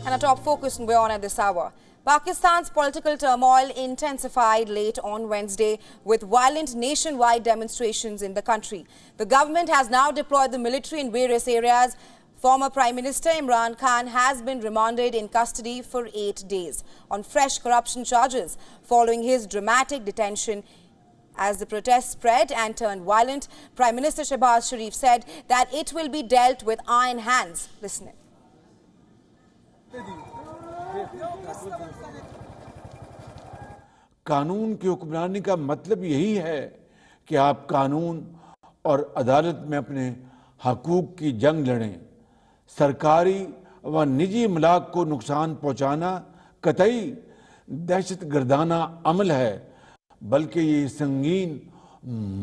And a top focus on WION at this hour. Pakistan's political turmoil intensified late on Wednesday with violent nationwide demonstrations in the country. The government has now deployed the military in various areas. Former Prime Minister Imran Khan has been remanded in custody for 8 days on fresh corruption charges following his dramatic detention. As the protests spread and turned violent, Prime Minister Shehbaz Sharif said that it will be dealt with iron hands. Listen in. कानून की हुक्मरानी का मतलब यही है कि आप कानून और अदालत में अपने हकूक की जंग लड़ें। सरकारी व निजी इमलाक को नुकसान पहुंचाना कतई दहशतगर्दाना अमल है, बल्कि ये संगीन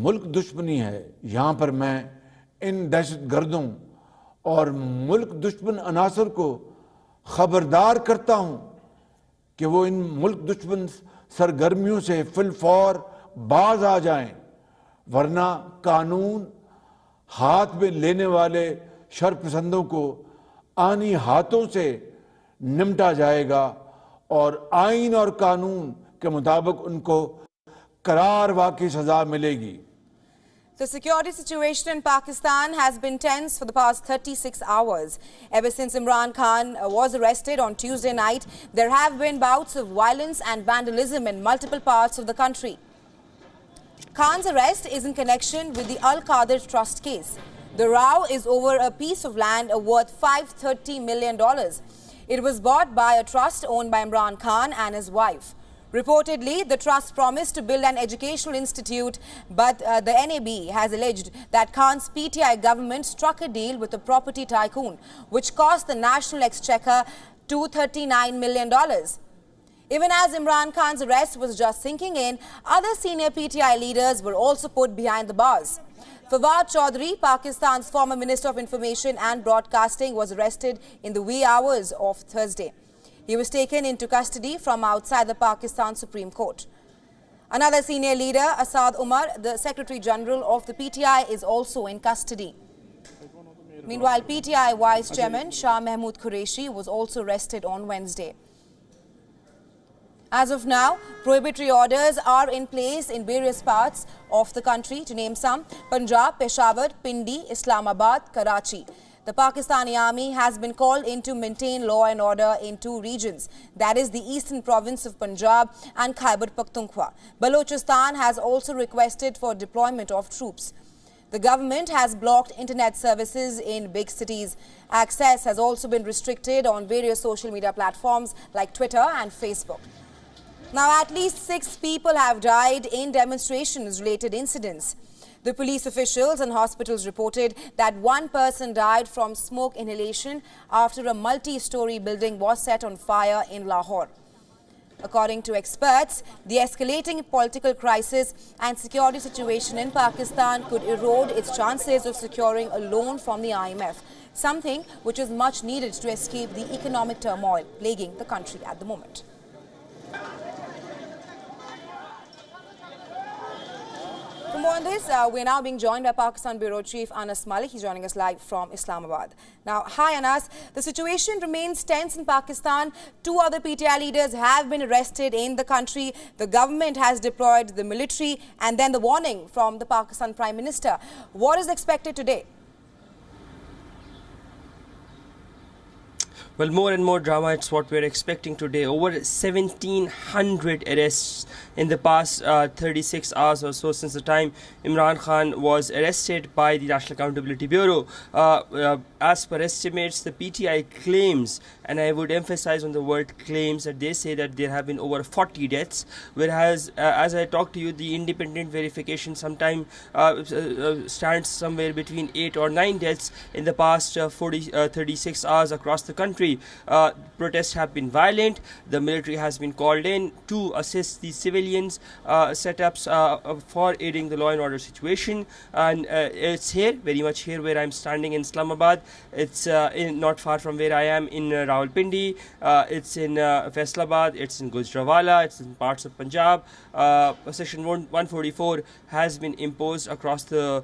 मुल्क दुश्मनी है। यहाँ पर मैं इन दहशतगर्दों और मुल्क दुश्मन अनासर को खबरदार करता हूँ कि वो इन मुल्क दुश्मन सरगर्मियों से फिलफौर बाज आ जाएं, वरना कानून हाथ में लेने वाले शरपसंदों को आनी हाथों से निमटा जाएगा और आइन और कानून के मुताबिक उनको करार वाक़ई सजा मिलेगी। The security situation in Pakistan has been tense for the past 36 hours. Ever since Imran Khan was arrested on Tuesday night, there have been bouts of violence and vandalism in multiple parts of the country. Khan's arrest is in connection with the Al-Qadir Trust case. The row is over a piece of land worth $530 million. It was bought by a trust owned by Imran Khan and his wife. Reportedly, the trust promised to build an educational institute, but the NAB has alleged that Khan's PTI government struck a deal with a property tycoon, which cost the National Exchequer $239 million. Even as Imran Khan's arrest was just sinking in, other senior PTI leaders were also put behind the bars. Fawad Chaudhry, Pakistan's former Minister of Information and Broadcasting, was arrested in the wee hours of Thursday. He was taken into custody from outside the Pakistan Supreme Court. Another senior leader, Asad Umar, the Secretary General of the PTI, is also in custody. Meanwhile, PTI Vice Chairman Shah Mahmood Qureshi was also arrested on Wednesday. As of now, prohibitory orders are in place in various parts of the country, to name some: Punjab, Peshawar, Pindi, Islamabad, Karachi. The Pakistani army has been called in to maintain law and order in two regions, that is the eastern province of Punjab and Khyber Pakhtunkhwa. Balochistan has also requested for deployment of troops. The government has blocked internet services in big cities. Access has also been restricted on various social media platforms like Twitter and Facebook. Now, at least 6 people have died in demonstrations-related incidents. The police officials and hospitals reported that 1 person died from smoke inhalation after a multi-story building was set on fire in Lahore. According to experts, the escalating political crisis and security situation in Pakistan could erode its chances of securing a loan from the IMF, something which is much needed to escape the economic turmoil plaguing the country at the moment. For more on this, we're now being joined by Pakistan Bureau Chief Anas Malik. He's joining us live from Islamabad. Now, hi Anas. The situation remains tense in Pakistan. 2 other PTI leaders have been arrested in the country. The government has deployed the military, and then the warning from the Pakistan Prime Minister. What is expected today? Well, more and more drama, it's what we're expecting today. Over 1,700 arrests in the past 36 hours or so since the time Imran Khan was arrested by the National Accountability Bureau. As per estimates, the PTI claims, and I would emphasize on the word claims, that they say that there have been over 40 deaths, whereas as I talk to you, the independent verification sometime stands somewhere between 8 or 9 deaths in the past 36 hours across the country. Protests have been violent. The military has been called in to assist the civilians setups for aiding the law and order situation, and it's here, very much here where I'm standing in Islamabad. It's not far from where I am in Rawalpindi. It's in Faisalabad, it's in Gujranwala, it's in parts of Punjab. Section 144 has been imposed across the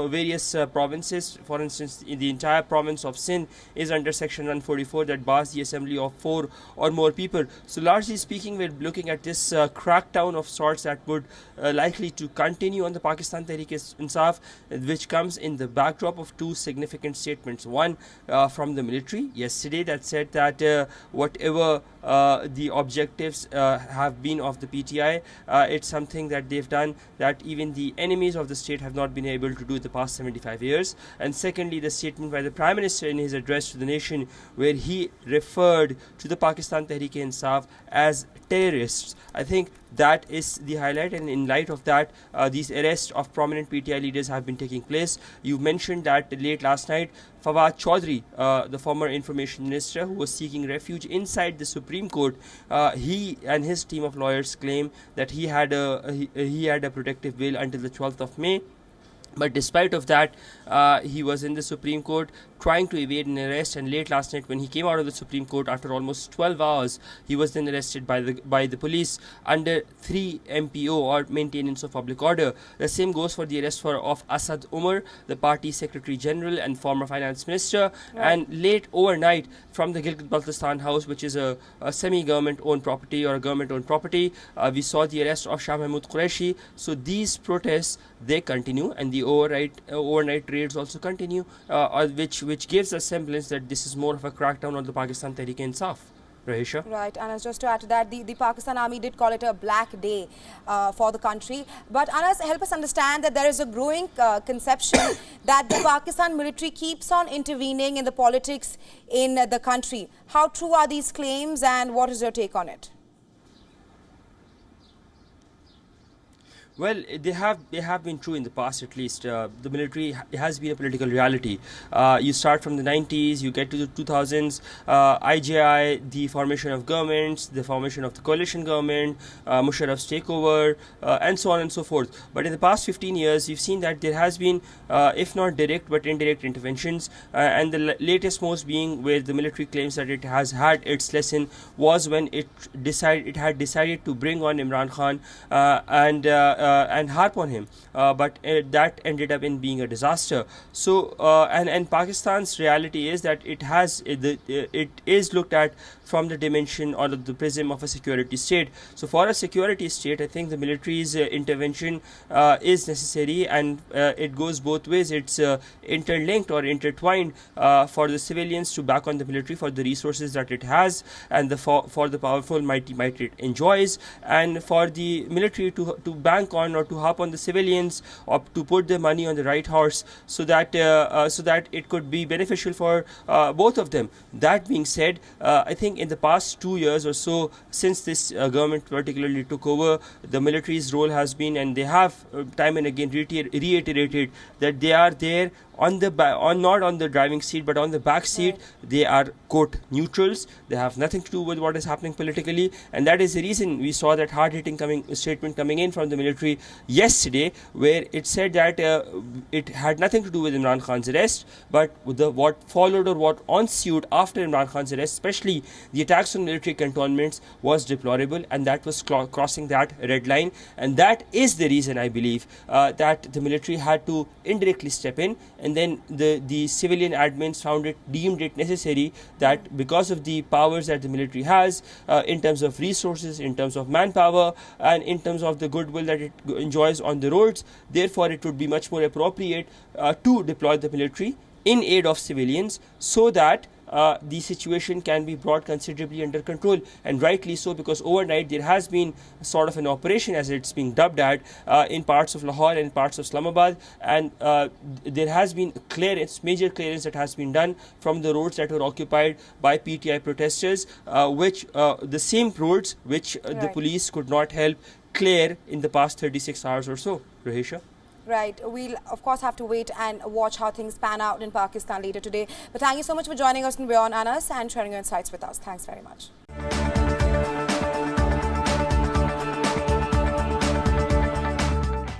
various provinces. For instance, in the entire province of Sindh is under under Section 144 that bars the assembly of 4 or more people. So largely speaking, we're looking at this crackdown of sorts that would likely to continue on the Pakistan Tehreek-e-Insaf, which comes in the backdrop of 2 significant statements. One from the military yesterday that said that whatever the objectives have been of the PTI, it's something that they've done that even the enemies of the state have not been able to do the past 75 years. And secondly, the statement by the Prime Minister in his address to the nation, where he referred to the Pakistan Tehreek-e-Insaf as terrorists. I think that is the highlight, and in light of that, these arrests of prominent PTI leaders have been taking place. You mentioned that late last night, Fawad Chaudhry, the former information minister who was seeking refuge inside the Supreme Court, he and his team of lawyers claim that he had a protective bail until the 12th of May. But despite of that, he was in the Supreme Court trying to evade an arrest, and late last night when he came out of the Supreme Court after almost 12 hours, he was then arrested by the police under 3 MPO or maintenance of public order. The same goes for the arrest of Asad Umar, the party secretary general and former finance minister. Right. And late overnight from the Gilgit-Baltistan house, which is a semi-government owned property or a government owned property, we saw the arrest of Shah Mahmood Qureshi. So these protests, they continue, and the overnight raids also continue, which gives a semblance that this is more of a crackdown on the Pakistan Tehreek-e-Insaf. Rahisha? Right, and just to add to that, the Pakistan Army did call it a black day for the country. But Anas, help us understand that there is a growing conception that the Pakistan military keeps on intervening in the politics in the country. How true are these claims, and what is your take on it? Well, they have been true in the past, at least. The military has been a political reality. You start from the 90s, you get to the 2000s, IJI, the formation of governments, the formation of the coalition government, Musharraf's takeover, and so on and so forth. But in the past 15 years, we've seen that there has been, if not direct but indirect interventions, and the latest most being where the military claims that it has had its lesson was when it had decided to bring on Imran Khan and harp on him, but that ended up in being a disaster. So and Pakistan's reality is that it is looked at from the dimension or the prism of a security state. So for a security state, I think the military's intervention is necessary, and it goes both ways. It's interlinked or intertwined for the civilians to back on the military for the resources that it has, and for the powerful might it enjoys, and for the military to bank on or to harp on the civilians, or to put the money on the right horse, so that it could be beneficial for both of them. That being said, I think in the past 2 years or so, since this government particularly took over, the military's role has been, and they have time and again reiterated that they are there on the not on the driving seat but on the back seat. Right. They are, quote, neutrals. They have nothing to do with what is happening politically, and that is the reason we saw that hard-hitting statement coming in from the military yesterday, where it said that it had nothing to do with Imran Khan's arrest, but with what followed or what ensued after Imran Khan's arrest, especially the attacks on military cantonments, was deplorable, and that was crossing that red line. And that is the reason, I believe, that the military had to indirectly step in, and then the civilian admins deemed it necessary that because of the powers that the military has in terms of resources, in terms of manpower, and in terms of the goodwill that it enjoys on the roads, therefore it would be much more appropriate to deploy the military in aid of civilians, so that the situation can be brought considerably under control. And rightly so, because overnight there has been sort of an operation, as it's being dubbed at, in parts of Lahore and parts of Islamabad, and there has been major clearance that has been done from the roads that were occupied by PTI protesters, which the same roads which the police could not help clear in the past 36 hours or so. Rahisha? Right. We'll, of course, have to wait and watch how things pan out in Pakistan later today. But thank you so much for joining us in WION, Anas, and sharing your insights with us. Thanks very much.